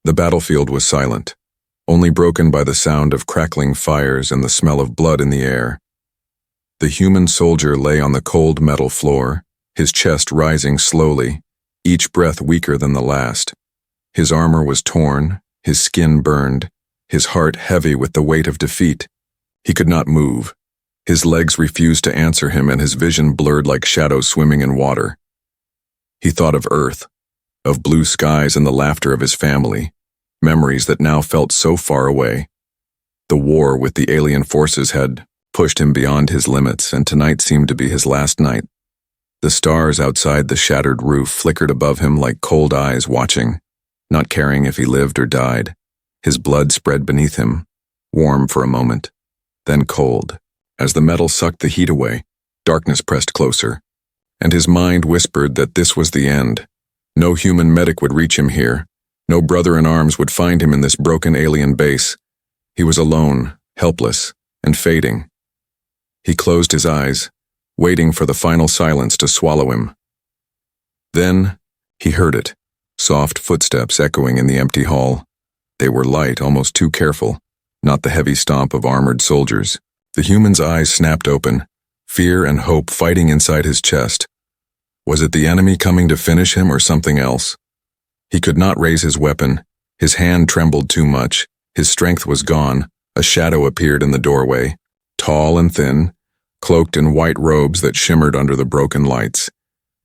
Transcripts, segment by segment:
The battlefield was silent, only broken by the sound of crackling fires and the smell of blood in the air. The human soldier lay on the cold metal floor, his chest rising slowly, each breath weaker than the last. His armor was torn, his skin burned, his heart heavy with the weight of defeat. He could not move. His legs refused to answer him, and his vision blurred like shadows swimming in water. He thought of Earth, of blue skies and the laughter of his family, memories that now felt so far away. The war with the alien forces had pushed him beyond his limits, and tonight seemed to be his last night. The stars outside the shattered roof flickered above him like cold eyes watching, not caring if he lived or died. His blood spread beneath him, warm for a moment, then cold. As the metal sucked the heat away, darkness pressed closer, and his mind whispered that this was the end. No human medic would reach him here. No brother in arms would find him in this broken alien base. He was alone, helpless, and fading. He closed his eyes, waiting for the final silence to swallow him. Then, he heard it, soft footsteps echoing in the empty hall. They were light, almost too careful, not the heavy stomp of armored soldiers. The human's eyes snapped open, fear and hope fighting inside his chest. Was it the enemy coming to finish him or something else? He could not raise his weapon. His hand trembled too much. His strength was gone. A shadow appeared in the doorway, tall and thin, cloaked in white robes that shimmered under the broken lights.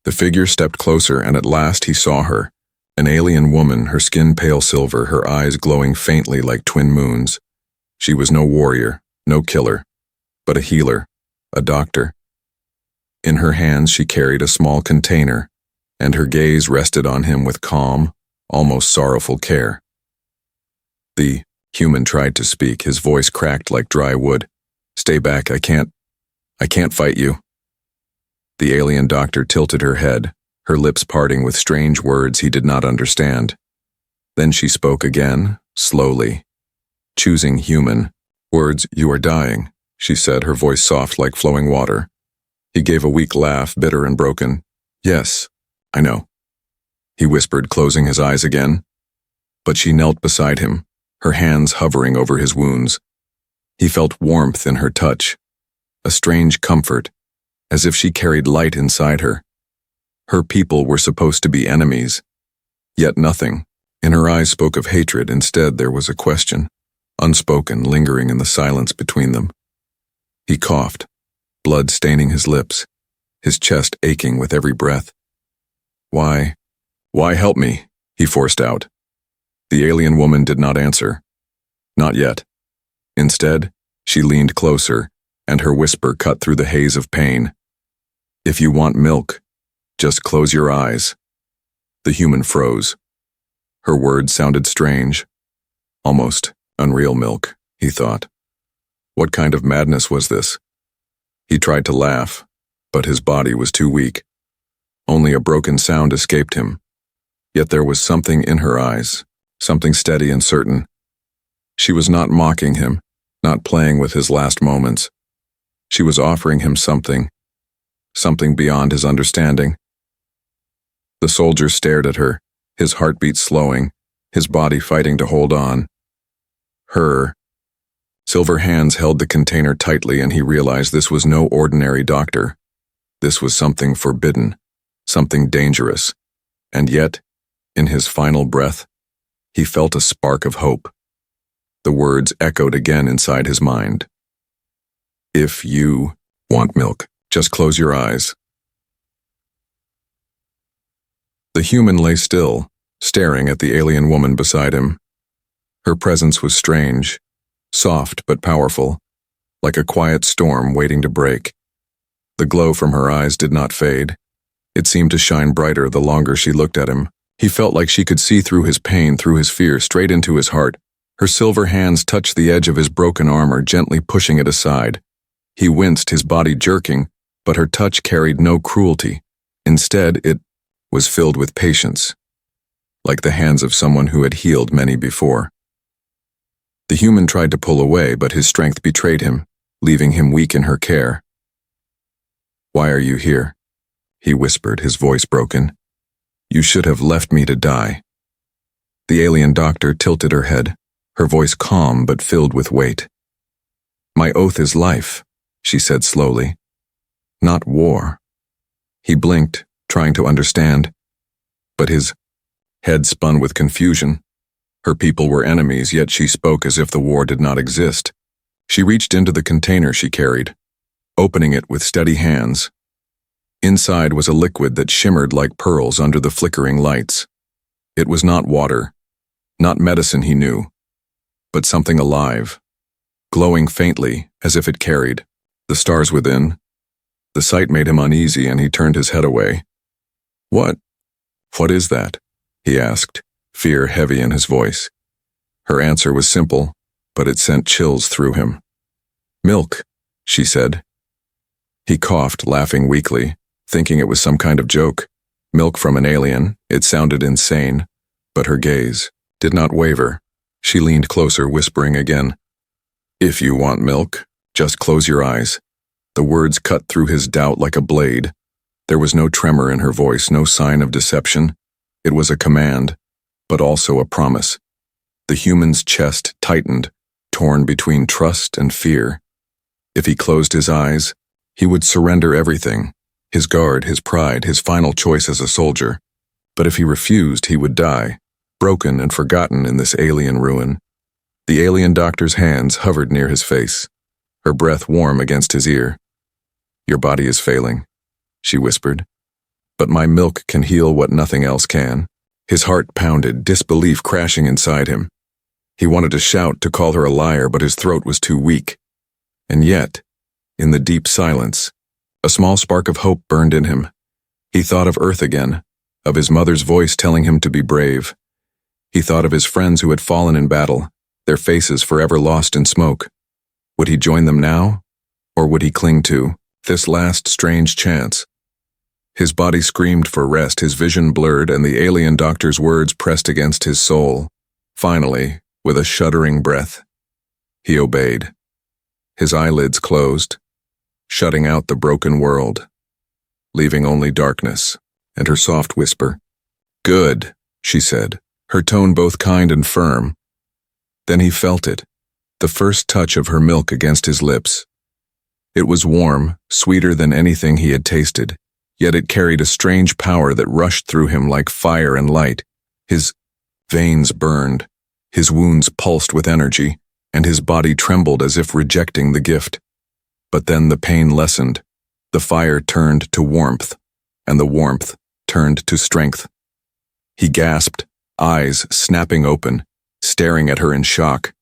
The figure stepped closer, and at last he saw her. An alien woman, her skin pale silver, her eyes glowing faintly like twin moons. She was no warrior, no killer, but a healer, a doctor. In her hands she carried a small container, and her gaze rested on him with calm, almost sorrowful care. The human tried to speak, his voice cracked like dry wood. "Stay back, I can't fight you." The alien doctor tilted her head, her lips parting with strange words he did not understand. Then she spoke again, slowly, choosing human. "Words, you are dying," she said, her voice soft like flowing water. He gave a weak laugh, bitter and broken. "Yes, I know," he whispered, closing his eyes again. But she knelt beside him, her hands hovering over his wounds. He felt warmth in her touch, a strange comfort, as if she carried light inside her. Her people were supposed to be enemies, yet nothing in her eyes spoke of hatred. Instead, there was a question, unspoken, lingering in the silence between them. He coughed, blood staining his lips, his chest aching with every breath. Why help me?" he forced out. The alien woman did not answer. Not yet. Instead, she leaned closer, and her whisper cut through the haze of pain. "If you want milk, just close your eyes." The human froze. Her words sounded strange, almost unreal. Milk, he thought. What kind of madness was this? He tried to laugh, but his body was too weak. Only a broken sound escaped him. Yet there was something in her eyes, something steady and certain. She was not mocking him, not playing with his last moments. She was offering him something beyond his understanding. The soldier stared at her, his heartbeat slowing, his body fighting to hold on. Her silver hands held the container tightly, and he realized this was no ordinary doctor. This was something forbidden, something dangerous. And yet, in his final breath, he felt a spark of hope. The words echoed again inside his mind. "If you want milk, just close your eyes." The human lay still, staring at the alien woman beside him. Her presence was strange, soft but powerful, like a quiet storm waiting to break. The glow from her eyes did not fade. It seemed to shine brighter the longer she looked at him. He felt like she could see through his pain, through his fear, straight into his heart. Her silver hands touched the edge of his broken armor, gently pushing it aside. He winced, his body jerking, but her touch carried no cruelty. Instead, it was filled with patience, like the hands of someone who had healed many before. The human tried to pull away, but his strength betrayed him, leaving him weak in her care. "Why are you here?" he whispered, his voice broken. "You should have left me to die." The alien doctor tilted her head, her voice calm but filled with weight. "My oath is life," she said slowly. "Not war." He blinked, trying to understand, but his head spun with confusion. Her people were enemies, yet she spoke as if the war did not exist. She reached into the container she carried, opening it with steady hands. Inside was a liquid that shimmered like pearls under the flickering lights. It was not water, not medicine he knew, but something alive, glowing faintly as if it carried the stars within. The sight made him uneasy and he turned his head away. What is that?" he asked, fear heavy in his voice. Her answer was simple, but it sent chills through him. "Milk," she said. He coughed, laughing weakly, thinking it was some kind of joke. Milk from an alien, it sounded insane, but her gaze did not waver. She leaned closer, whispering again, "If you want milk, just close your eyes." The words cut through his doubt like a blade. There was no tremor in her voice, no sign of deception. It was a command, but also a promise. The human's chest tightened, torn between trust and fear. If he closed his eyes, he would surrender everything, his guard, his pride, his final choice as a soldier. But if he refused, he would die, broken and forgotten in this alien ruin. The alien doctor's hands hovered near his face, her breath warm against his ear. "Your body is failing," she whispered. "But my milk can heal what nothing else can." His heart pounded, disbelief crashing inside him. He wanted to shout, to call her a liar, but his throat was too weak. And yet, in the deep silence, a small spark of hope burned in him. He thought of Earth again, of his mother's voice telling him to be brave. He thought of his friends who had fallen in battle, their faces forever lost in smoke. Would he join them now, or would he cling to this last strange chance? His body screamed for rest, his vision blurred, and the alien doctor's words pressed against his soul. Finally, with a shuddering breath, he obeyed. His eyelids closed, shutting out the broken world, leaving only darkness and her soft whisper. "Good," she said, her tone both kind and firm. Then he felt it, the first touch of her milk against his lips. It was warm, sweeter than anything he had tasted, yet it carried a strange power that rushed through him like fire and light. His veins burned, his wounds pulsed with energy, and his body trembled as if rejecting the gift. But then the pain lessened, the fire turned to warmth, and the warmth turned to strength. He gasped, eyes snapping open, staring at her in shock.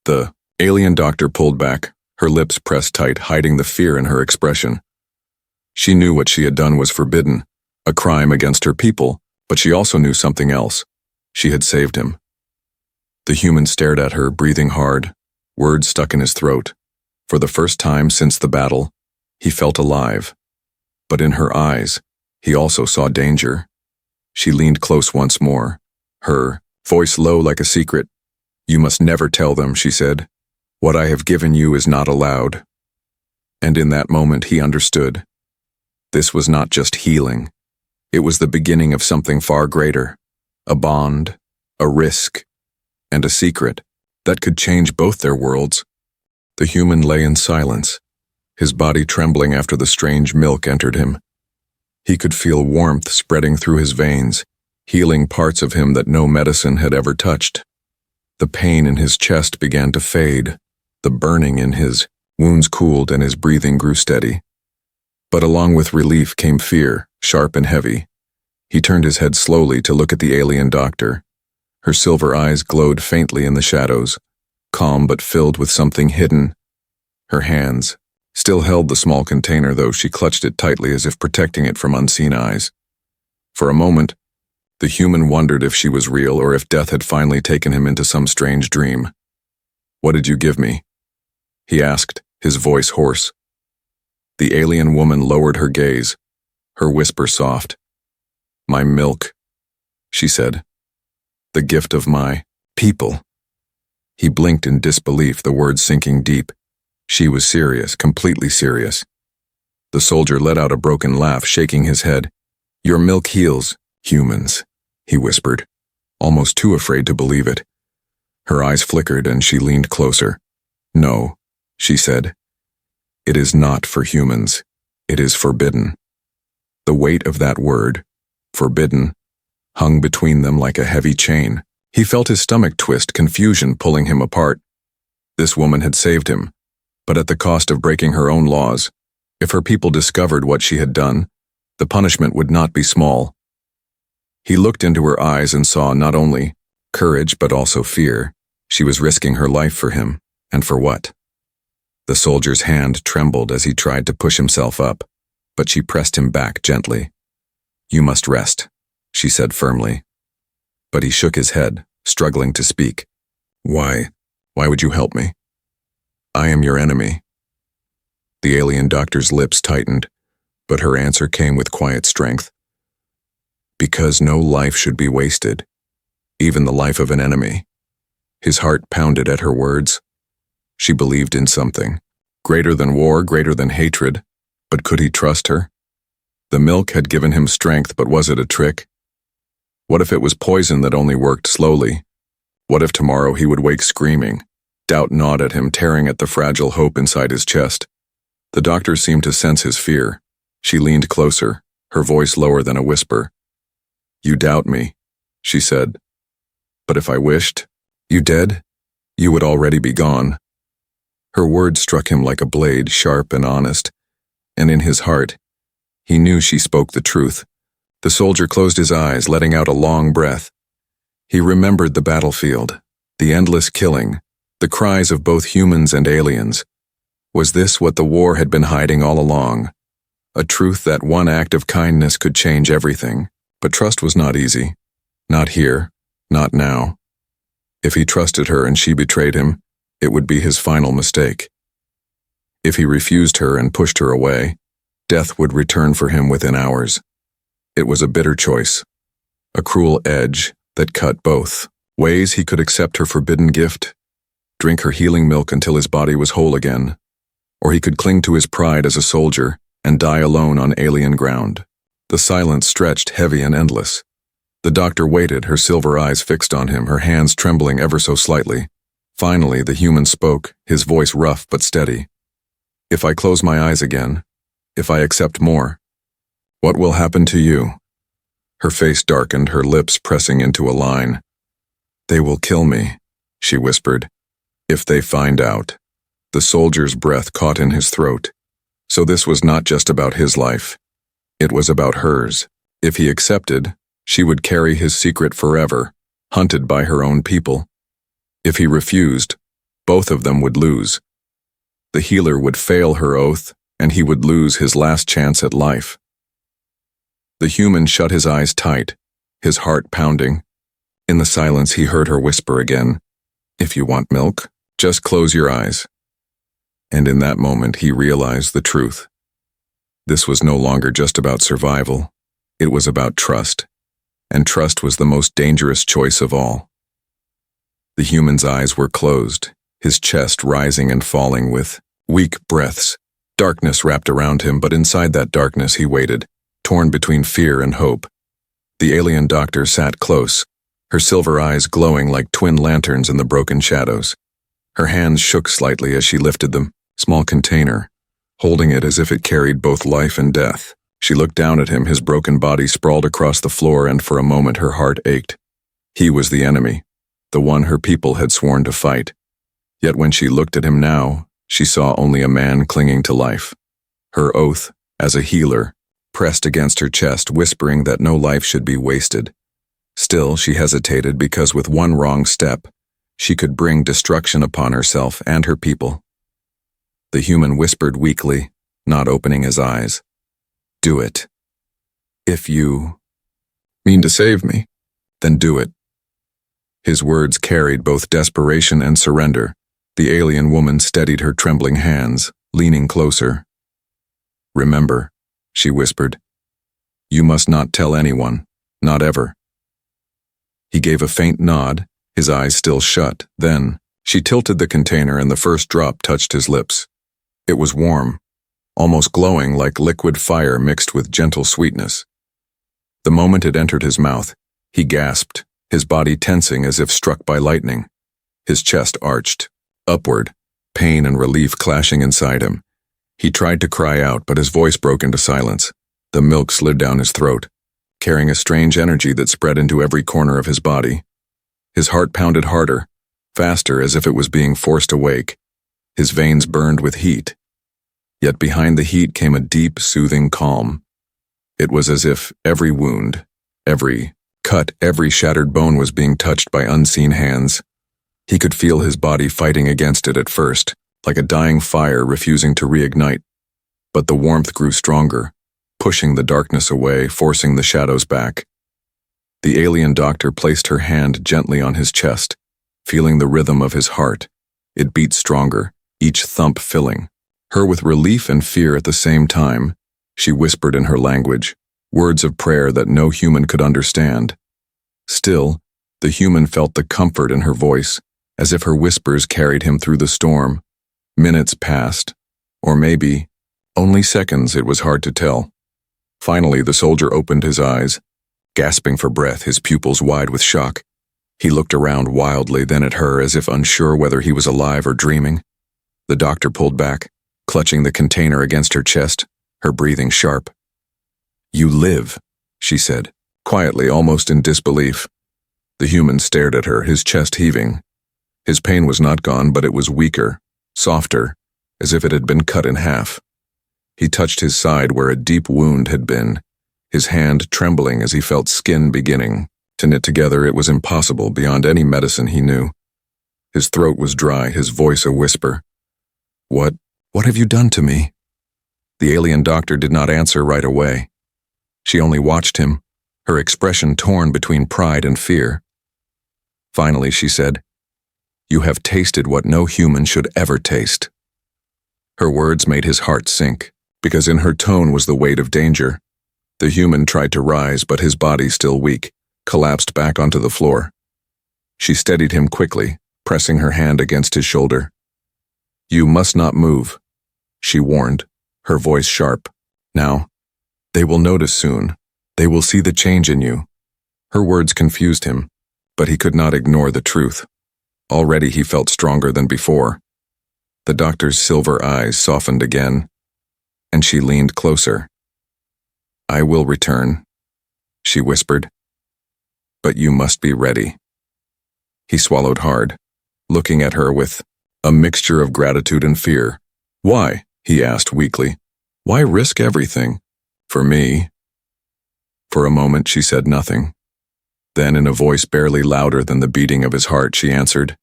The alien doctor pulled back, her lips pressed tight, hiding the fear in her expression. She knew what she had done was forbidden, a crime against her people, but she also knew something else. She had saved him. The human stared at her, breathing hard, words stuck in his throat. For the first time since the battle, he felt alive. But in her eyes, he also saw danger. She leaned close once more, her voice low like a secret. "You must never tell them," she said. "What I have given you is not allowed." And in that moment he understood. This was not just healing. It was the beginning of something far greater. A bond, a risk, and a secret that could change both their worlds. The human lay in silence, his body trembling after the strange milk entered him. He could feel warmth spreading through his veins, healing parts of him that no medicine had ever touched. The pain in his chest began to fade, the burning in his wounds cooled, and his breathing grew steady. But along with relief came fear, sharp and heavy. He turned his head slowly to look at the alien doctor. Her silver eyes glowed faintly in the shadows, calm but filled with something hidden. Her hands still held the small container, though she clutched it tightly as if protecting it from unseen eyes. For a moment, the human wondered if she was real or if death had finally taken him into some strange dream. "What did you give me?" he asked, his voice hoarse. The alien woman lowered her gaze, her whisper soft. "My milk," she said. "The gift of my people." He blinked in disbelief, the words sinking deep. She was serious, completely serious. The soldier let out a broken laugh, shaking his head. "Your milk heals humans," he whispered. almost too afraid to believe it. Her eyes flickered and she leaned closer. "No," she said. "It is not for humans. It is forbidden." The weight of that word, forbidden, hung between them like a heavy chain. He felt his stomach twist, confusion pulling him apart. This woman had saved him, but at the cost of breaking her own laws. If her people discovered what she had done, the punishment would not be small. He looked into her eyes and saw not only courage but also fear. She was risking her life for him, and for what? The soldier's hand trembled as he tried to push himself up, but she pressed him back gently. "You must rest," she said firmly. But he shook his head, struggling to speak. Why would you help me? I am your enemy." The alien doctor's lips tightened, but her answer came with quiet strength. "Because no life should be wasted, even the life of an enemy." His heart pounded at her words. She believed in something, greater than war, greater than hatred, but could he trust her? The milk had given him strength, but was it a trick? What if it was poison that only worked slowly? What if tomorrow he would wake screaming? Doubt gnawed at him, tearing at the fragile hope inside his chest. The doctor seemed to sense his fear. She leaned closer, her voice lower than a whisper. "You doubt me," she said. "But if I wished, you dead? You would already be gone." Her words struck him like a blade, sharp and honest, and in his heart, he knew she spoke the truth. The soldier closed his eyes, letting out a long breath. He remembered the battlefield, the endless killing, the cries of both humans and aliens. Was this what the war had been hiding all along? A truth that one act of kindness could change everything. But trust was not easy. Not here, not now. If he trusted her and she betrayed him, it would be his final mistake. If he refused her and pushed her away, death would return for him within hours. It was a bitter choice, a cruel edge that cut both ways. He could accept her forbidden gift, drink her healing milk until his body was whole again, or he could cling to his pride as a soldier and die alone on alien ground. The silence stretched heavy and endless. The doctor waited, her silver eyes fixed on him, her hands trembling ever so slightly. Finally, the human spoke, his voice rough but steady. "If I close my eyes again, if I accept more, what will happen to you?" Her face darkened, her lips pressing into a line. "They will kill me," she whispered. "If they find out." The soldier's breath caught in his throat. So this was not just about his life. It was about hers. If he accepted, she would carry his secret forever, hunted by her own people. If he refused, both of them would lose. The healer would fail her oath, and he would lose his last chance at life. The human shut his eyes tight, his heart pounding. In the silence, he heard her whisper again, "If you want milk, just close your eyes." And in that moment, he realized the truth. This was no longer just about survival. It was about trust. And trust was the most dangerous choice of all. The human's eyes were closed, his chest rising and falling with weak breaths. Darkness wrapped around him, but inside that darkness he waited, torn between fear and hope. The alien doctor sat close, her silver eyes glowing like twin lanterns in the broken shadows. Her hands shook slightly as she lifted the small container, holding it as if it carried both life and death. She looked down at him, his broken body sprawled across the floor, and for a moment her heart ached. He was the enemy, the one her people had sworn to fight. Yet when she looked at him now, she saw only a man clinging to life. Her oath, as a healer, pressed against her chest, whispering that no life should be wasted. Still, she hesitated because with one wrong step, she could bring destruction upon herself and her people. The human whispered weakly, not opening his eyes. "Do it. If you mean to save me, then do it." His words carried both desperation and surrender. The alien woman steadied her trembling hands, leaning closer. "Remember," she whispered, "you must not tell anyone, not ever." He gave a faint nod, his eyes still shut. Then, she tilted the container and the first drop touched his lips. It was warm, almost glowing like liquid fire mixed with gentle sweetness. The moment it entered his mouth, he gasped, his body tensing as if struck by lightning. His chest arched, upward, pain and relief clashing inside him. He tried to cry out, but his voice broke into silence. The milk slid down his throat, carrying a strange energy that spread into every corner of his body. His heart pounded harder, faster as if it was being forced awake. His veins burned with heat. Yet behind the heat came a deep, soothing calm. It was as if every wound, every cut, every shattered bone was being touched by unseen hands. He could feel his body fighting against it at first, like a dying fire refusing to reignite. But the warmth grew stronger, pushing the darkness away, forcing the shadows back. The alien doctor placed her hand gently on his chest, feeling the rhythm of his heart. It beat stronger, each thump filling her with relief and fear at the same time. She whispered in her language, words of prayer that no human could understand. Still, the human felt the comfort in her voice, as if her whispers carried him through the storm. Minutes passed, or maybe only seconds, it was hard to tell. Finally, the soldier opened his eyes, gasping for breath, his pupils wide with shock. He looked around wildly, then at her, as if unsure whether he was alive or dreaming. The doctor pulled back, clutching the container against her chest, her breathing sharp. "You live," she said, quietly, almost in disbelief. The human stared at her, his chest heaving. His pain was not gone, but it was weaker, softer, as if it had been cut in half. He touched his side where a deep wound had been, his hand trembling as he felt skin beginning to knit together. It was impossible, beyond any medicine he knew. His throat was dry, his voice a whisper. What have you done to me?" The alien doctor did not answer right away. She only watched him, her expression torn between pride and fear. Finally, she said, "You have tasted what no human should ever taste." Her words made his heart sink, because in her tone was the weight of danger. The human tried to rise, but his body, still weak, collapsed back onto the floor. She steadied him quickly, pressing her hand against his shoulder. "You must not move," she warned, her voice sharp. "Now, they will notice soon. They will see the change in you." Her words confused him, but he could not ignore the truth. Already he felt stronger than before. The doctor's silver eyes softened again, and she leaned closer. "I will return," she whispered, "but you must be ready." He swallowed hard, looking at her with a mixture of gratitude and fear. "Why?" he asked weakly. "Why risk everything? For me?" For a moment she said nothing. Then, in a voice barely louder than the beating of his heart, she answered,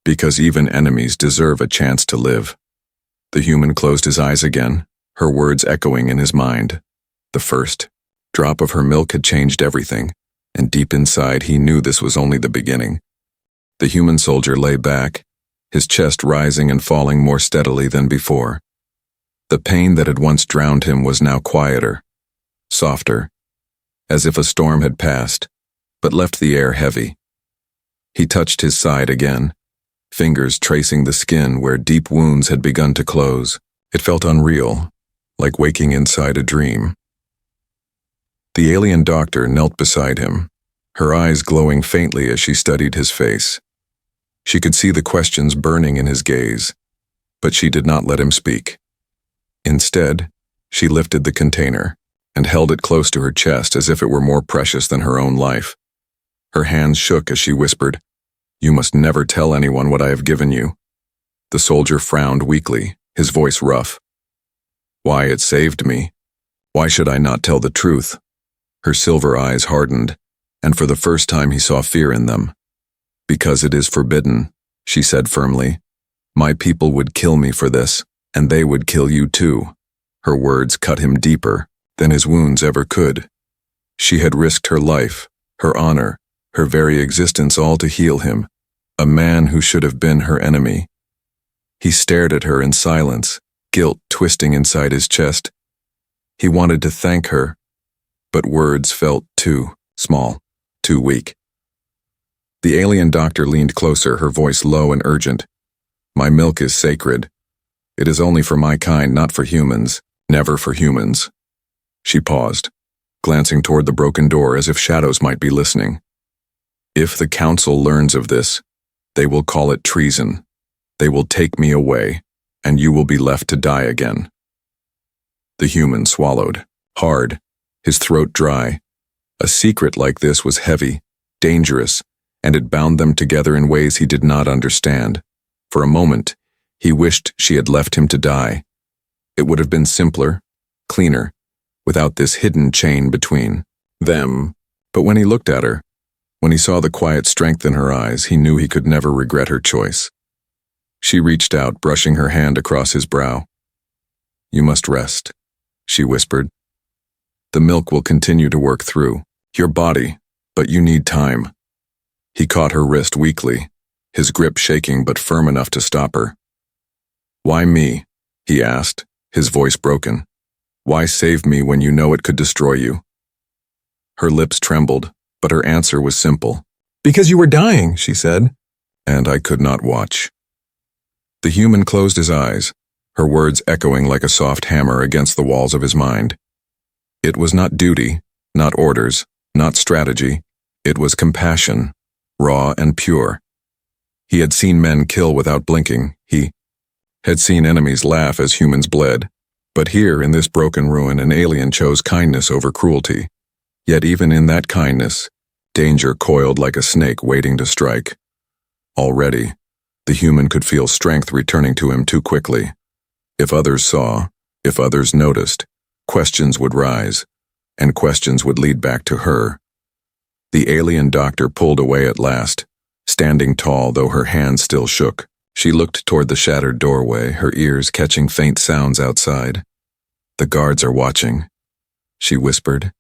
"Because even enemies deserve a chance to live." The human closed his eyes again, her words echoing in his mind. The first drop of her milk had changed everything, and deep inside he knew this was only the beginning. The human soldier lay back, his chest rising and falling more steadily than before. The pain that had once drowned him was now quieter, softer, as if a storm had passed, but left the air heavy. He touched his side again, fingers tracing the skin where deep wounds had begun to close. It felt unreal, like waking inside a dream. The alien doctor knelt beside him, her eyes glowing faintly as she studied his face. She could see the questions burning in his gaze, but she did not let him speak. Instead, she lifted the container and held it close to her chest as if it were more precious than her own life. Her hands shook as she whispered, "You must never tell anyone what I have given you." The soldier frowned weakly, his voice rough. "Why, it saved me. Why should I not tell the truth?" Her silver eyes hardened, and for the first time he saw fear in them. "Because it is forbidden," she said firmly. "My people would kill me for this, and they would kill you too." Her words cut him deeper than his wounds ever could. She had risked her life, her honor, her very existence, all to heal him, a man who should have been her enemy. He stared at her in silence, guilt twisting inside his chest. He wanted to thank her, but words felt too small, too weak. The alien doctor leaned closer, her voice low and urgent. "My milk is sacred. It is only for my kind, not for humans, never for humans." She paused, glancing toward the broken door as if shadows might be listening. If the council learns of this, they will call it treason. They will take me away, and you will be left to die again." The human swallowed, hard, his throat dry. A secret like this was heavy, dangerous, and it bound them together in ways he did not understand. For a moment, he wished she had left him to die. It would have been simpler, cleaner, without this hidden chain between them. But when he looked at her, when he saw the quiet strength in her eyes, he knew he could never regret her choice. She reached out, brushing her hand across his brow. "You must rest," she whispered. "The milk will continue to work through your body, but you need time." He caught her wrist weakly, his grip shaking but firm enough to stop her. "Why me?" he asked, his voice broken. "Why save me when you know it could destroy you?" Her lips trembled, but her answer was simple. "Because you were dying," she said, "and I could not watch." The human closed his eyes, her words echoing like a soft hammer against the walls of his mind. It was not duty, not orders, not strategy. It was compassion, raw and pure. He had seen men kill without blinking. He had seen enemies laugh as humans bled. But here, in this broken ruin, an alien chose kindness over cruelty. Yet even in that kindness, danger coiled like a snake waiting to strike. Already, the human could feel strength returning to him too quickly. If others saw, if others noticed, questions would rise, and questions would lead back to her. The alien doctor pulled away at last, standing tall though her hands still shook. She looked toward the shattered doorway, her ears catching faint sounds outside. "The guards are watching," she whispered.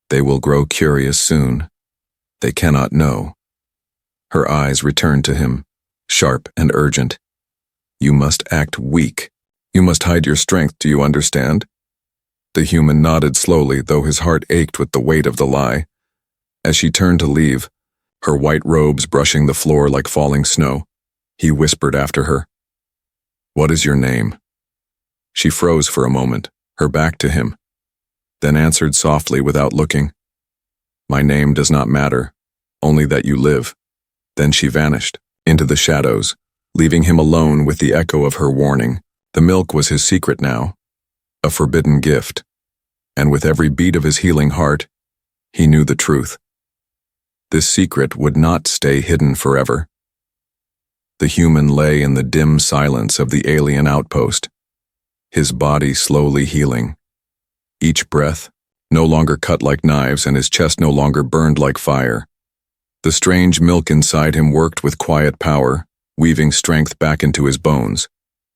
"They will grow curious soon. They cannot know." Her eyes returned to him, sharp and urgent. "You must act weak. You must hide your strength, do you understand?" The human nodded slowly, though his heart ached with the weight of the lie. As she turned to leave, her white robes brushing the floor like falling snow, he whispered after her, "What is your name?" She froze for a moment, her back to him, then answered softly without looking, "My name does not matter, only that you live." Then she vanished into the shadows, leaving him alone with the echo of her warning. The milk was his secret now, a forbidden gift, and with every beat of his healing heart, he knew the truth. This secret would not stay hidden forever. The human lay in the dim silence of the alien outpost, his body slowly healing. Each breath no longer cut like knives and his chest no longer burned like fire. The strange milk inside him worked with quiet power, weaving strength back into his bones.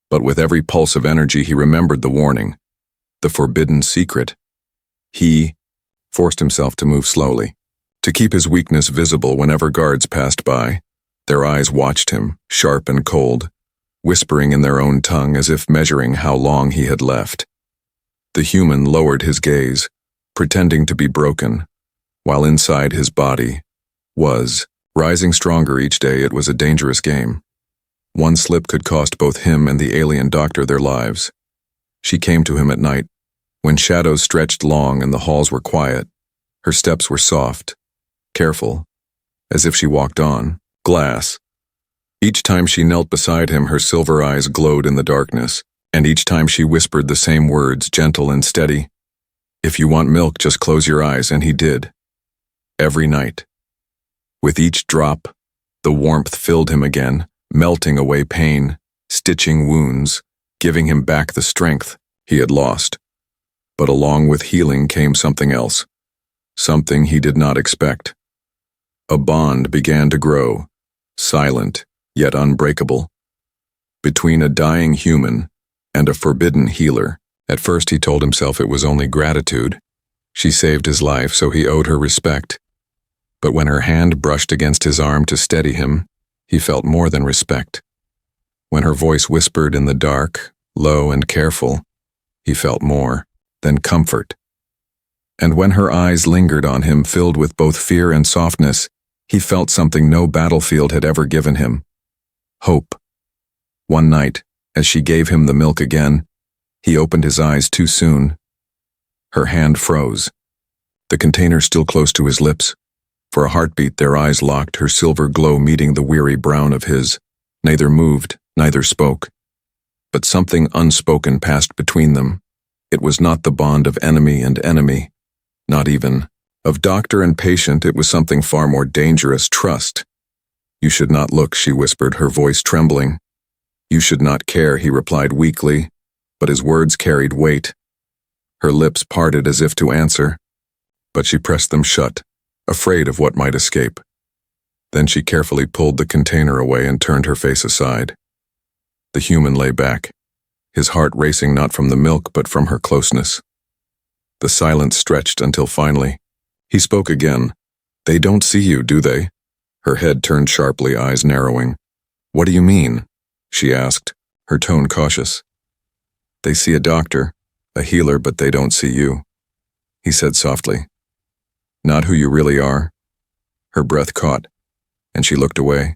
But with every pulse of energy he remembered the warning, the forbidden secret. He forced himself to move slowly, to keep his weakness visible whenever guards passed by. Their eyes watched him, sharp and cold, whispering in their own tongue as if measuring how long he had left. The human lowered his gaze, pretending to be broken, while inside his body was rising stronger each day. It was a dangerous game. One slip could cost both him and the alien doctor their lives. She came to him at night, when shadows stretched long and the halls were quiet. Her steps were soft, careful, as if she walked on glass. Each time she knelt beside him, her silver eyes glowed in the darkness, and each time she whispered the same words, gentle and steady. "If you want milk, just close your eyes," and he did. Every night. With each drop, the warmth filled him again, melting away pain, stitching wounds, giving him back the strength he had lost. But along with healing came something else, something he did not expect. A bond began to grow, silent yet unbreakable, between a dying human and a forbidden healer. At first he told himself it was only gratitude. She saved his life, so he owed her respect. But when her hand brushed against his arm to steady him, he felt more than respect. When her voice whispered in the dark, low and careful, he felt more than comfort. And when her eyes lingered on him, filled with both fear and softness, he felt something no battlefield had ever given him: hope. One night, as she gave him the milk again, he opened his eyes too soon. Her hand froze, the container still close to his lips. For a heartbeat, their eyes locked, her silver glow meeting the weary brown of his. Neither moved, neither spoke. But something unspoken passed between them. It was not the bond of enemy and enemy, not even of doctor and patient. It was something far more dangerous, trust. "You should not look," she whispered, her voice trembling. "You should not care," he replied weakly, but his words carried weight. Her lips parted as if to answer, but she pressed them shut, afraid of what might escape. Then she carefully pulled the container away and turned her face aside. The human lay back, his heart racing not from the milk but from her closeness. The silence stretched until finally, he spoke again. "They don't see you, do they?" Her head turned sharply, eyes narrowing. "What do you mean?" she asked, her tone cautious. "They see a doctor, a healer, but they don't see you," he said softly. "Not who you really are." Her breath caught, and she looked away.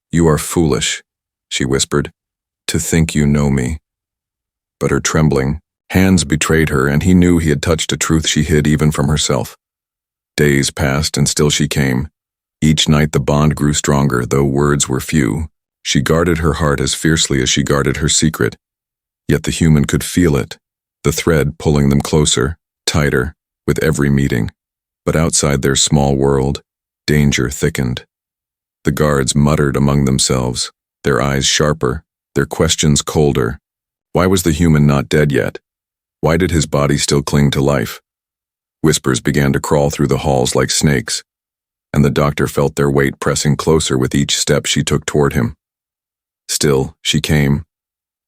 "You are foolish," she whispered, "to think you know me." But her trembling hands betrayed her, and he knew he had touched a truth she hid even from herself. Days passed, and still she came. Each night the bond grew stronger, though words were few. She guarded her heart as fiercely as she guarded her secret. Yet the human could feel it, the thread pulling them closer, tighter, with every meeting. But outside their small world, danger thickened. The guards muttered among themselves, their eyes sharper, their questions colder. Why was the human not dead yet? Why did his body still cling to life? Whispers began to crawl through the halls like snakes, and the doctor felt their weight pressing closer with each step she took toward him. Still, she came.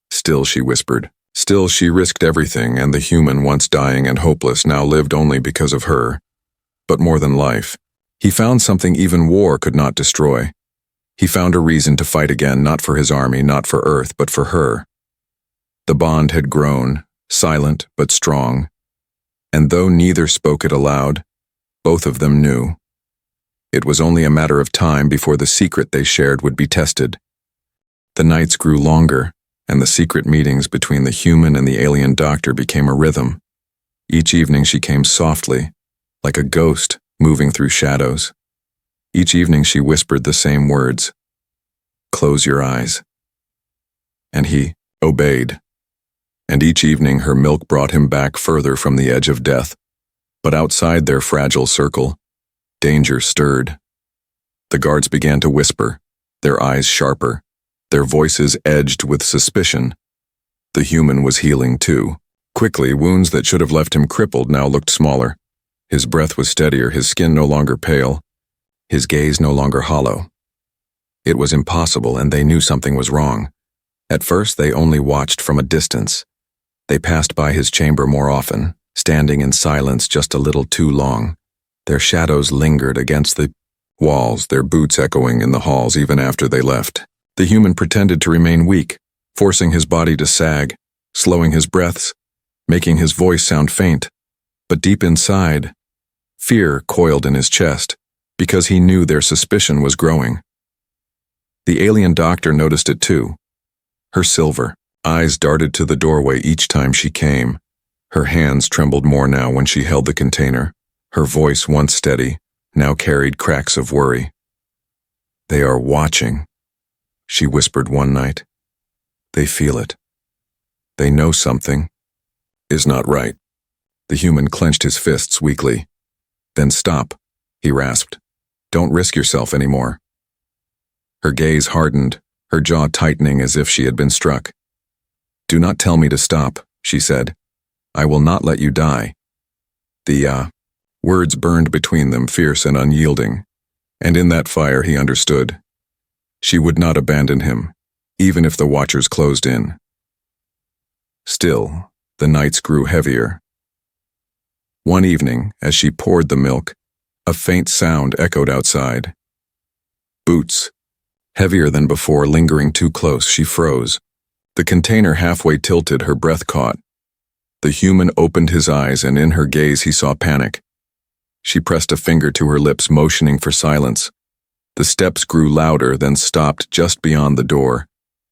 Still, she whispered. Still, she risked everything, and the human, once dying and hopeless, now lived only because of her. But more than life, he found something even war could not destroy. He found a reason to fight again, not for his army, not for Earth, but for her. The bond had grown, silent but strong, and though neither spoke it aloud, both of them knew. It was only a matter of time before the secret they shared would be tested. The nights grew longer, and the secret meetings between the human and the alien doctor became a rhythm. Each evening she came softly, like a ghost moving through shadows. Each evening she whispered the same words, "Close your eyes." And he obeyed. And each evening her milk brought him back further from the edge of death. But outside their fragile circle, danger stirred. The guards began to whisper, their eyes sharper, their voices edged with suspicion. The human was healing too. Quickly, wounds that should have left him crippled now looked smaller. His breath was steadier, his skin no longer pale, his gaze no longer hollow. It was impossible, and they knew something was wrong. At first, they only watched from a distance. They passed by his chamber more often, standing in silence just a little too long. Their shadows lingered against the walls, their boots echoing in the halls even after they left. The human pretended to remain weak, forcing his body to sag, slowing his breaths, making his voice sound faint. But deep inside, fear coiled in his chest, because he knew their suspicion was growing. The alien doctor noticed it too. Her silver eyes darted to the doorway each time she came. Her hands trembled more now when she held the container. Her voice, once steady, now carried cracks of worry. "They are watching," she whispered one night. "They feel it. They know something is not right." The human clenched his fists weakly. "Then stop," he rasped. "Don't risk yourself anymore." Her gaze hardened, her jaw tightening as if she had been struck. "Do not tell me to stop," she said. "I will not let you die." The words burned between them, fierce and unyielding, and in that fire he understood. She would not abandon him, even if the watchers closed in. Still, the nights grew heavier. One evening, as she poured the milk, a faint sound echoed outside. Boots. Heavier than before, lingering too close, she froze. The container halfway tilted, her breath caught. The human opened his eyes, and in her gaze he saw panic. She pressed a finger to her lips, motioning for silence. The steps grew louder, then stopped just beyond the door.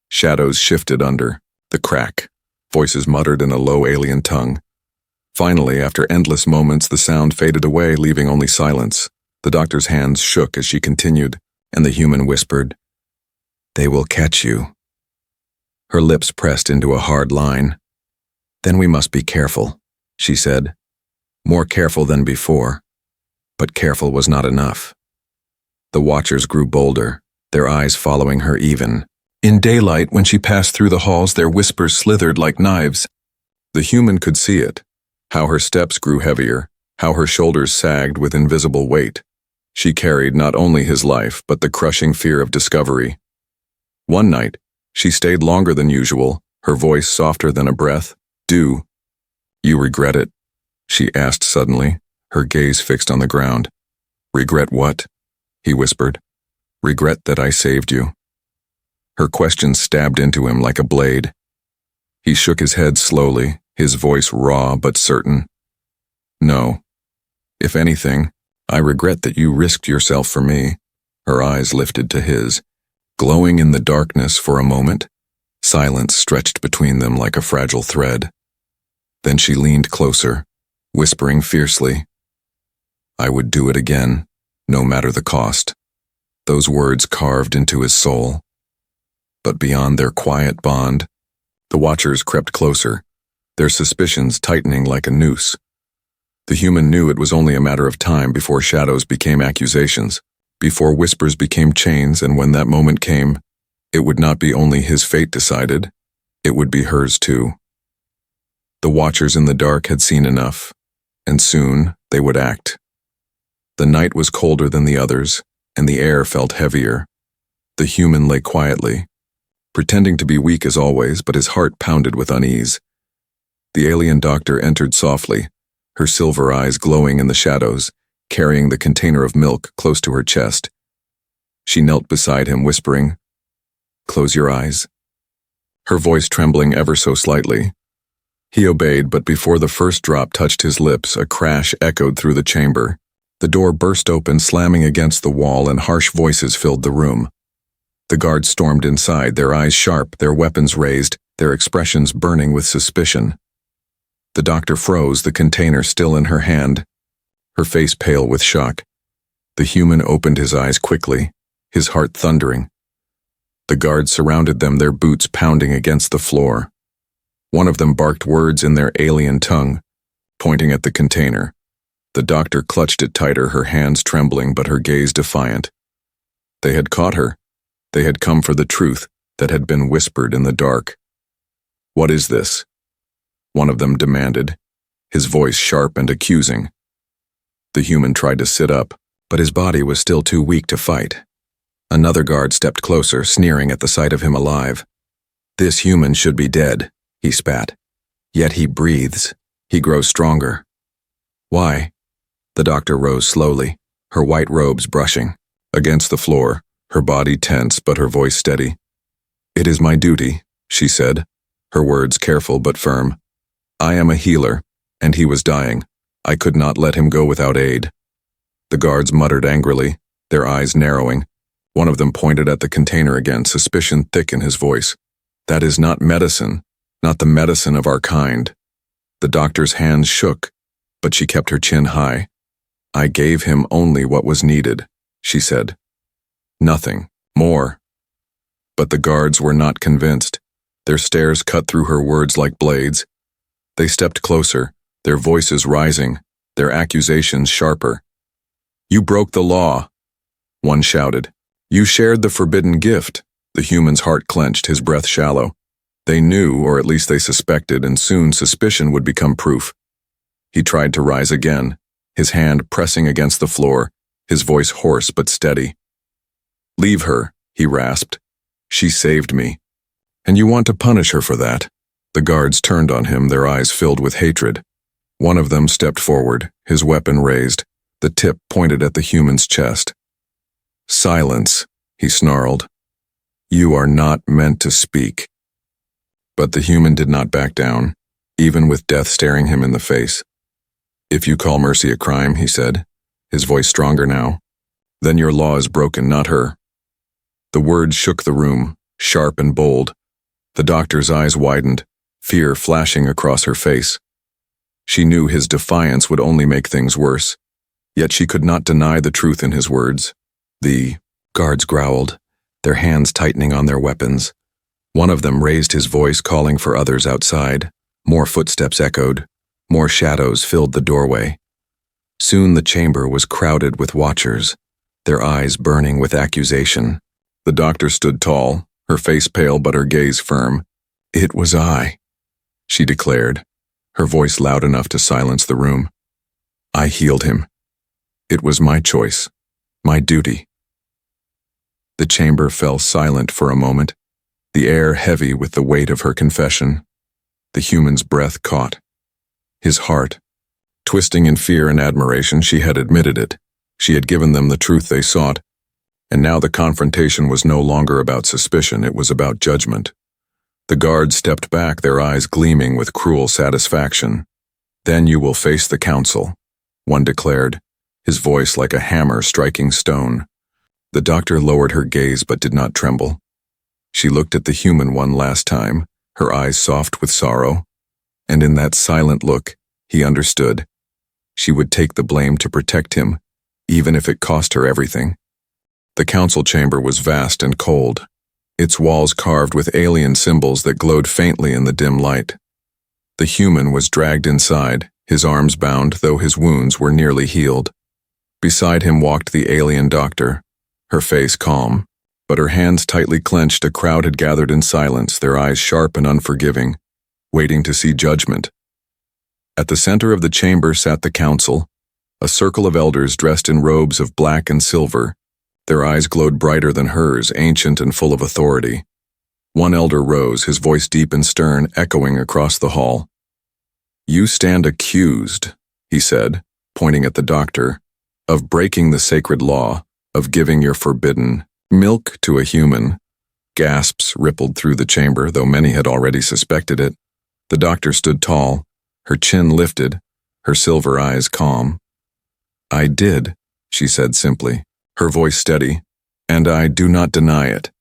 Shadows shifted under the crack. Voices muttered in a low alien tongue. Finally, after endless moments, the sound faded away, leaving only silence. The doctor's hands shook as she continued, and the human whispered, "They will catch you." Her lips pressed into a hard line. "Then we must be careful," she said. More careful than before. But careful was not enough. The watchers grew bolder, their eyes following her even. In daylight, when she passed through the halls, their whispers slithered like knives. The human could see it, how her steps grew heavier, how her shoulders sagged with invisible weight. She carried not only his life, but the crushing fear of discovery. One night, she stayed longer than usual, her voice softer than a breath. "Do you regret it?" she asked suddenly, her gaze fixed on the ground. "Regret what?" he whispered. "Regret that I saved you." Her question stabbed into him like a blade. He shook his head slowly, his voice raw but certain. "No. If anything, I regret that you risked yourself for me." Her eyes lifted to his, glowing in the darkness for a moment. Silence stretched between them like a fragile thread. Then she leaned closer, whispering fiercely, "I would do it again, no matter the cost." Those words carved into his soul. But beyond their quiet bond, the watchers crept closer, their suspicions tightening like a noose. The human knew it was only a matter of time before shadows became accusations, before whispers became chains, and when that moment came, it would not be only his fate decided, it would be hers too. The watchers in the dark had seen enough, and soon they would act. The night was colder than the others, and the air felt heavier. The human lay quietly, pretending to be weak as always, but his heart pounded with unease. The alien doctor entered softly, her silver eyes glowing in the shadows, carrying the container of milk close to her chest. She knelt beside him, whispering, "Close your eyes," her voice trembling ever so slightly. He obeyed, but before the first drop touched his lips, a crash echoed through the chamber. The door burst open, slamming against the wall, and harsh voices filled the room. The guards stormed inside, their eyes sharp, their weapons raised, their expressions burning with suspicion. The doctor froze, the container still in her hand, her face pale with shock. The human opened his eyes quickly, his heart thundering. The guards surrounded them, their boots pounding against the floor. One of them barked words in their alien tongue, pointing at the container. The doctor clutched it tighter, her hands trembling but her gaze defiant. They had caught her. They had come for the truth that had been whispered in the dark. "What is this?" one of them demanded, his voice sharp and accusing. The human tried to sit up, but his body was still too weak to fight. Another guard stepped closer, sneering at the sight of him alive. "This human should be dead," he spat. "Yet he breathes. He grows stronger." "Why?" The doctor rose slowly, her white robes brushing against the floor, her body tense but her voice steady. "It is my duty," she said, her words careful but firm. "I am a healer, and he was dying. I could not let him go without aid." The guards muttered angrily, their eyes narrowing. One of them pointed at the container again, suspicion thick in his voice. "That is not medicine, not the medicine of our kind." The doctor's hands shook, but she kept her chin high. "I gave him only what was needed," she said. "Nothing more." But the guards were not convinced. Their stares cut through her words like blades. They stepped closer, their voices rising, their accusations sharper. "You broke the law," one shouted. "You shared the forbidden gift." The human's heart clenched, his breath shallow. They knew, or at least they suspected, and soon suspicion would become proof. He tried to rise again, his hand pressing against the floor, his voice hoarse but steady. "Leave her," he rasped. "She saved me. And you want to punish her for that?" The guards turned on him, their eyes filled with hatred. One of them stepped forward, his weapon raised, the tip pointed at the human's chest. "Silence," he snarled. "You are not meant to speak." But the human did not back down, even with death staring him in the face. "If you call mercy a crime," he said, his voice stronger now, "then your law is broken, not her." The words shook the room, sharp and bold. The doctor's eyes widened, fear flashing across her face. She knew his defiance would only make things worse. Yet she could not deny the truth in his words. The guards growled, their hands tightening on their weapons. One of them raised his voice, calling for others outside. More footsteps echoed. More shadows filled the doorway. Soon the chamber was crowded with watchers, their eyes burning with accusation. The doctor stood tall, her face pale but her gaze firm. "It was I," she declared, her voice loud enough to silence the room. "I healed him. It was my choice, my duty." The chamber fell silent for a moment, the air heavy with the weight of her confession. The human's breath caught. His heart, twisting in fear and admiration, she had admitted it. She had given them the truth they sought. And now the confrontation was no longer about suspicion, it was about judgment. The guards stepped back, their eyes gleaming with cruel satisfaction. "Then you will face the council," one declared, his voice like a hammer striking stone. The doctor lowered her gaze but did not tremble. She looked at the human one last time, her eyes soft with sorrow, and in that silent look, he understood. She would take the blame to protect him, even if it cost her everything. The council chamber was vast and cold, its walls carved with alien symbols that glowed faintly in the dim light. The human was dragged inside, his arms bound, though his wounds were nearly healed. Beside him walked the alien doctor, her face calm, but her hands tightly clenched. A crowd had gathered in silence, their eyes sharp and unforgiving, waiting to see judgment. At the center of the chamber sat the council, a circle of elders dressed in robes of black and silver. Their eyes glowed brighter than hers, ancient and full of authority. One elder rose, his voice deep and stern, echoing across the hall. "You stand accused," he said, pointing at the doctor, "of breaking the sacred law, of giving your forbidden milk to a human." Gasps rippled through the chamber, though many had already suspected it. The doctor stood tall, her chin lifted, her silver eyes calm. "I did," she said simply, her voice steady, "and I do not deny it."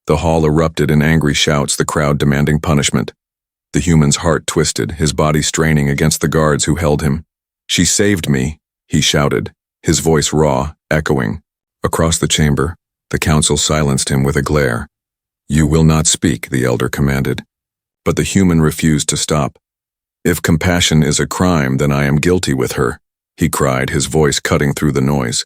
The hall erupted in angry shouts, the crowd demanding punishment. The human's heart twisted, his body straining against the guards who held him. "She saved me," he shouted, his voice raw, echoing. Across the chamber, the council silenced him with a glare. "You will not speak," the elder commanded. But the human refused to stop. "If compassion is a crime, then I am guilty with her," he cried, his voice cutting through the noise.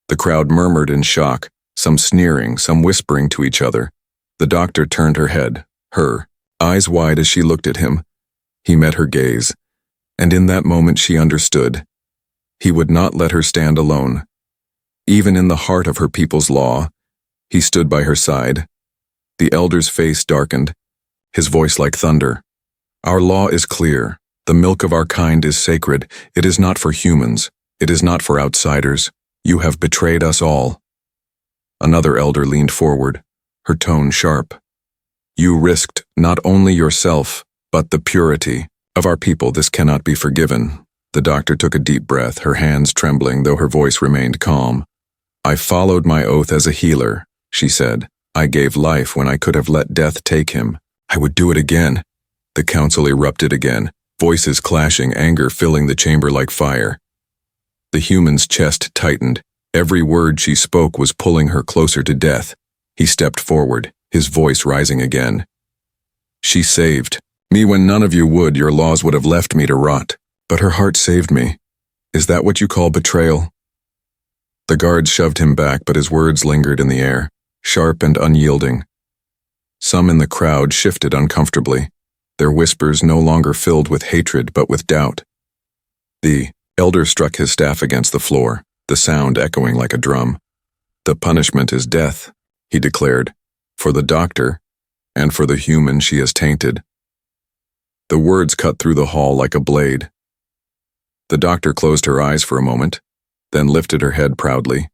The crowd murmured in shock, some sneering, some whispering to each other. The doctor turned her head, her eyes wide as she looked at him. He met her gaze, and in that moment she understood. He would not let her stand alone. Even in the heart of her people's law, he stood by her side. The elder's face darkened, his voice like thunder. "Our law is clear. The milk of our kind is sacred. It is not for humans. It is not for outsiders. You have betrayed us all." Another elder leaned forward, her tone sharp. "You risked not only yourself, but the purity of our people. This cannot be forgiven." The doctor took a deep breath, her hands trembling, though her voice remained calm. "I followed my oath as a healer," she said. "I gave life when I could have let death take him. I would do it again." The council erupted again, voices clashing, anger filling the chamber like fire. The human's chest tightened. Every word she spoke was pulling her closer to death. He stepped forward, his voice rising again. "She saved me when none of you would. Your laws would have left me to rot. But her heart saved me. Is that what you call betrayal?" The guards shoved him back, but his words lingered in the air, sharp and unyielding. Some in the crowd shifted uncomfortably, their whispers no longer filled with hatred but with doubt. The elder struck his staff against the floor, the sound echoing like a drum. "The punishment is death," he declared, "for the doctor, and for the human she has tainted." The words cut through the hall like a blade. The doctor closed her eyes for a moment, then lifted her head proudly.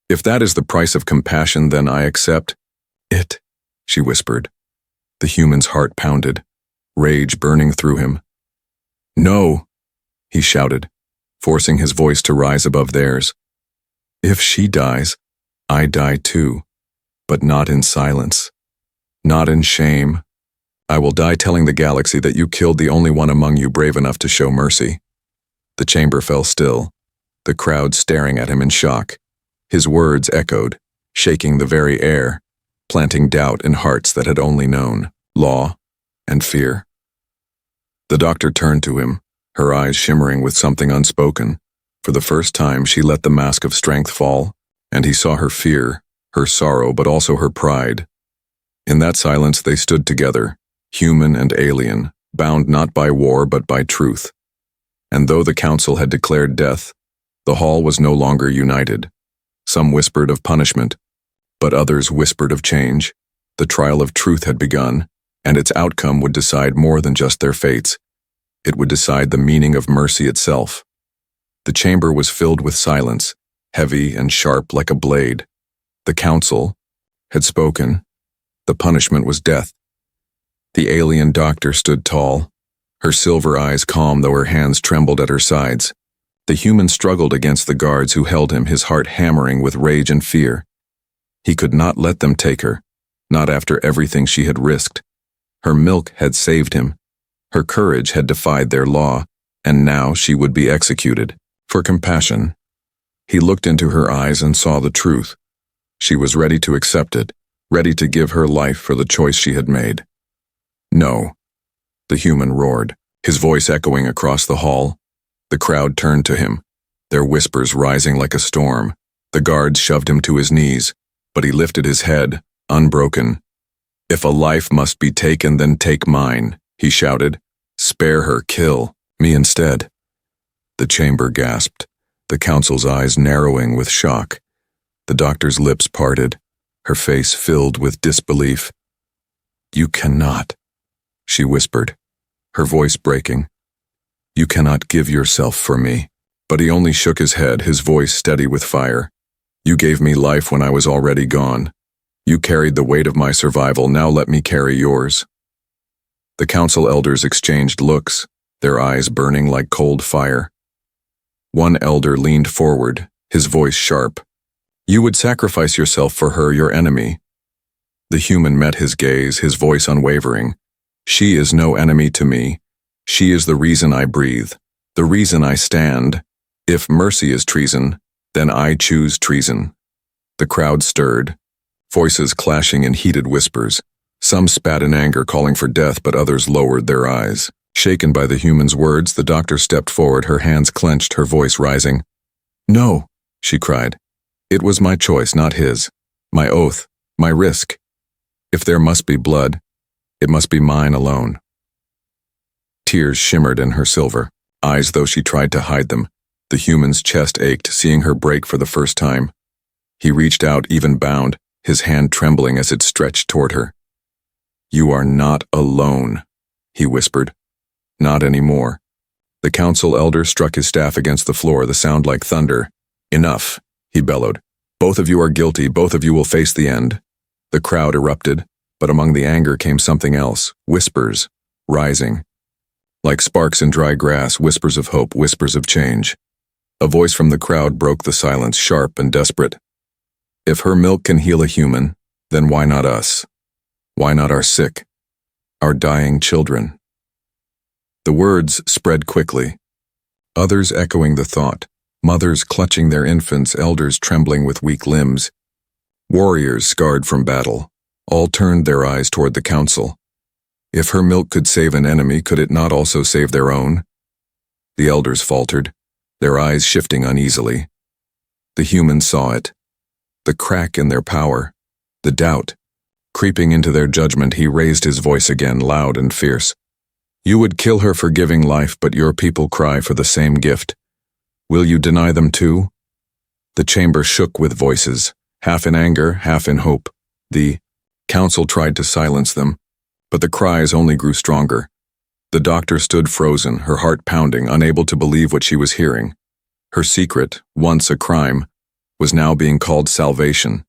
"If that is the price of compassion, then I accept it," she whispered. The human's heart pounded, rage burning through him. "No," he shouted, forcing his voice to rise above theirs. "If she dies, I die too, but not in silence, not in shame. I will die telling the galaxy that you killed the only one among you brave enough to show mercy." The chamber fell still, the crowd staring at him in shock. His words echoed, shaking the very air, planting doubt in hearts that had only known law and fear. The doctor turned to him, her eyes shimmering with something unspoken. For the first time, she let the mask of strength fall, and he saw her fear, her sorrow, but also her pride. In that silence, they stood together, human and alien, bound not by war but by truth. And though the council had declared death, the hall was no longer united. Some whispered of punishment, but others whispered of change. The trial of truth had begun, and its outcome would decide more than just their fates. It would decide the meaning of mercy itself. The chamber was filled with silence, heavy and sharp like a blade. The council had spoken. The punishment was death. The alien doctor stood tall, her silver eyes calm though her hands trembled at her sides. The human struggled against the guards who held him, his heart hammering with rage and fear. He could not let them take her, not after everything she had risked. Her milk had saved him. Her courage had defied their law, and now she would be executed. For compassion, he looked into her eyes and saw the truth. She was ready to accept it, ready to give her life for the choice she had made. No, the human roared, his voice echoing across the hall. The crowd turned to him, their whispers rising like a storm. The guards shoved him to his knees, but he lifted his head, unbroken. "If a life must be taken, then take mine," he shouted. "Spare her, kill me instead." The chamber gasped, the council's eyes narrowing with shock. The doctor's lips parted, her face filled with disbelief. "You cannot," she whispered, her voice breaking. "You cannot give yourself for me." But he only shook his head, his voice steady with fire. "You gave me life when I was already gone. You carried the weight of my survival, now let me carry yours." The council elders exchanged looks, their eyes burning like cold fire. One elder leaned forward, his voice sharp. "You would sacrifice yourself for her, your enemy." The human met his gaze, his voice unwavering. "She is no enemy to me. She is the reason I breathe, the reason I stand. If mercy is treason, then I choose treason." The crowd stirred, voices clashing in heated whispers. Some spat in anger, calling for death, but others lowered their eyes. Shaken by the human's words, the doctor stepped forward, her hands clenched, her voice rising. "No," she cried. "It was my choice, not his. My oath, my risk. If there must be blood, it must be mine alone." Tears shimmered in her silver eyes, though she tried to hide them. The human's chest ached, seeing her break for the first time. He reached out, even bound, his hand trembling as it stretched toward her. "You are not alone," he whispered. "Not anymore." The council elder struck his staff against the floor, the sound like thunder. "Enough," he bellowed. "Both of you are guilty, both of you will face the end." The crowd erupted, but among the anger came something else, whispers, rising. Like sparks in dry grass, whispers of hope, whispers of change. A voice from the crowd broke the silence, sharp and desperate. "If her milk can heal a human, then why not us? Why not our sick, our dying children?" The words spread quickly, others echoing the thought, mothers clutching their infants, elders trembling with weak limbs. Warriors scarred from battle, all turned their eyes toward the council. If her milk could save an enemy, could it not also save their own? The elders faltered, their eyes shifting uneasily. The human saw it, the crack in their power, the doubt. Creeping into their judgment, he raised his voice again, loud and fierce. "You would kill her for giving life, but your people cry for the same gift. Will you deny them too?" The chamber shook with voices, half in anger, half in hope. The council tried to silence them, but the cries only grew stronger. The doctor stood frozen, her heart pounding, unable to believe what she was hearing. Her secret, once a crime, was now being called salvation.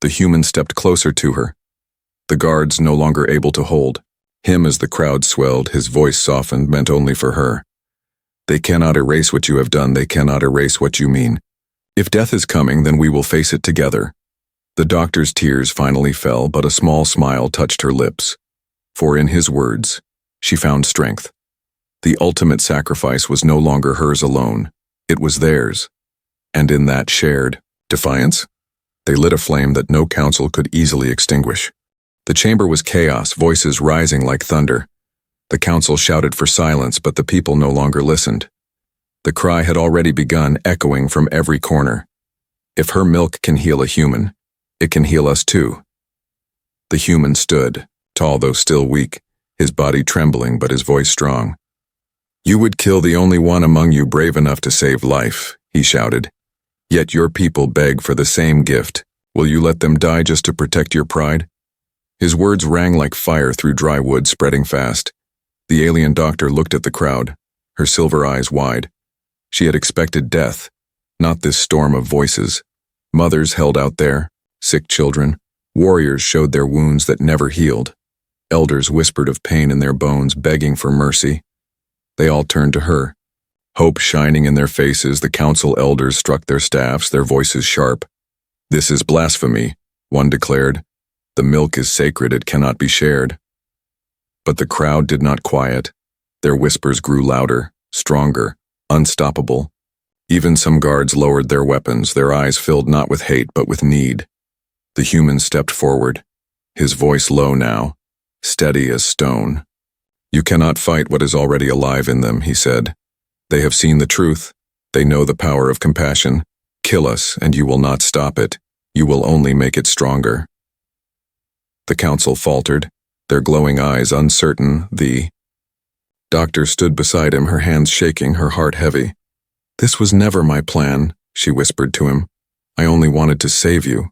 The human stepped closer to her, the guards no longer able to hold him as the crowd swelled, his voice softened, meant only for her. "They cannot erase what you have done, they cannot erase what you mean. If death is coming, then we will face it together." The doctor's tears finally fell, but a small smile touched her lips. For in his words, she found strength. The ultimate sacrifice was no longer hers alone. It was theirs, and in that shared defiance, they lit a flame that no council could easily extinguish. The chamber was chaos, voices rising like thunder. The council shouted for silence, but the people no longer listened. The cry had already begun, echoing from every corner. If her milk can heal a human, it can heal us too. The human stood, tall though still weak, his body trembling but his voice strong. "You would kill the only one among you brave enough to save life," he shouted. "Yet your people beg for the same gift. Will you let them die just to protect your pride?" His words rang like fire through dry wood, spreading fast. The alien doctor looked at the crowd, her silver eyes wide. She had expected death, not this storm of voices. Mothers held out there, sick children. Warriors showed their wounds that never healed. Elders whispered of pain in their bones, begging for mercy. They all turned to her. Hope shining in their faces, the council elders struck their staffs, their voices sharp. "This is blasphemy," one declared. "The milk is sacred, it cannot be shared." But the crowd did not quiet. Their whispers grew louder, stronger, unstoppable. Even some guards lowered their weapons, their eyes filled not with hate but with need. The human stepped forward, his voice low now, steady as stone. "You cannot fight what is already alive in them," he said. "They have seen the truth. They know the power of compassion. Kill us, and you will not stop it. You will only make it stronger." The council faltered, their glowing eyes uncertain. The doctor stood beside him, her hands shaking, her heart heavy. "This was never my plan," she whispered to him. "I only wanted to save you."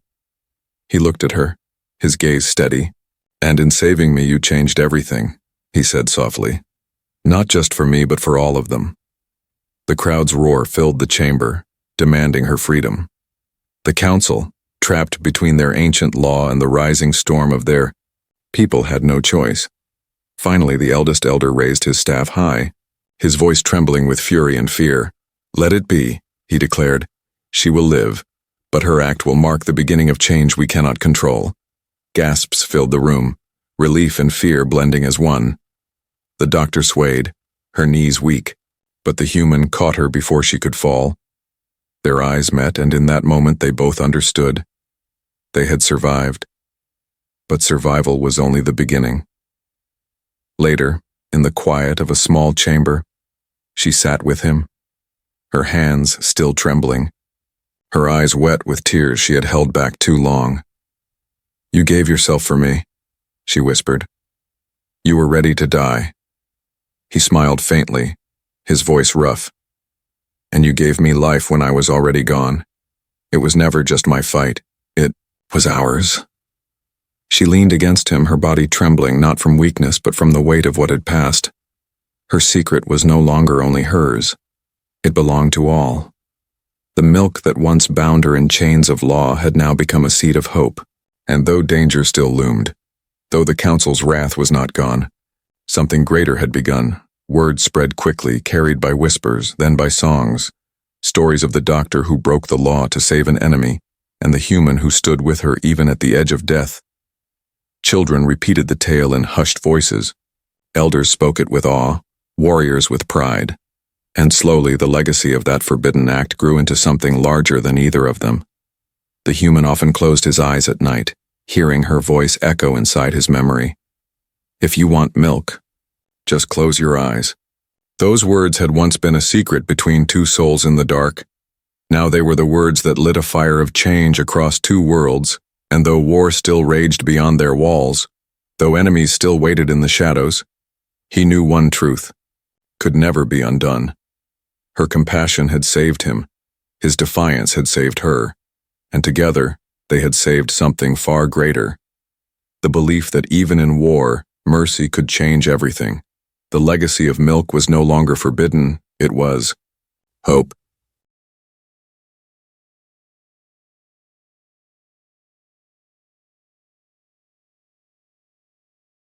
He looked at her, his gaze steady. "And in saving me, you changed everything," he said softly. "Not just for me, but for all of them." The crowd's roar filled the chamber, demanding her freedom. The council, trapped between their ancient law and the rising storm of their people, had no choice. Finally, the eldest elder raised his staff high, his voice trembling with fury and fear. "Let it be," he declared. "She will live, but her act will mark the beginning of change we cannot control." Gasps filled the room, relief and fear blending as one. The doctor swayed, her knees weak, but the human caught her before she could fall. Their eyes met, and in that moment they both understood. They had survived. But survival was only the beginning. Later, in the quiet of a small chamber, she sat with him, her hands still trembling, her eyes wet with tears she had held back too long. "You gave yourself for me," she whispered. "You were ready to die." He smiled faintly, his voice rough. "And you gave me life when I was already gone. It was never just my fight. It was ours." She leaned against him, her body trembling, not from weakness but from the weight of what had passed. Her secret was no longer only hers. It belonged to all. The milk that once bound her in chains of law had now become a seed of hope. And though danger still loomed, though the council's wrath was not gone, something greater had begun. Word spread quickly, carried by whispers, then by songs. Stories of the doctor who broke the law to save an enemy, and the human who stood with her even at the edge of death. Children repeated the tale in hushed voices. Elders spoke it with awe, warriors with pride. And slowly the legacy of that forbidden act grew into something larger than either of them. The human often closed his eyes at night, hearing her voice echo inside his memory. "If you want milk, just close your eyes." Those words had once been a secret between two souls in the dark. Now they were the words that lit a fire of change across two worlds, and though war still raged beyond their walls, though enemies still waited in the shadows, he knew one truth could never be undone. Her compassion had saved him, his defiance had saved her, and together they had saved something far greater. The belief that even in war, mercy could change everything. The legacy of milk was no longer forbidden, it was hope.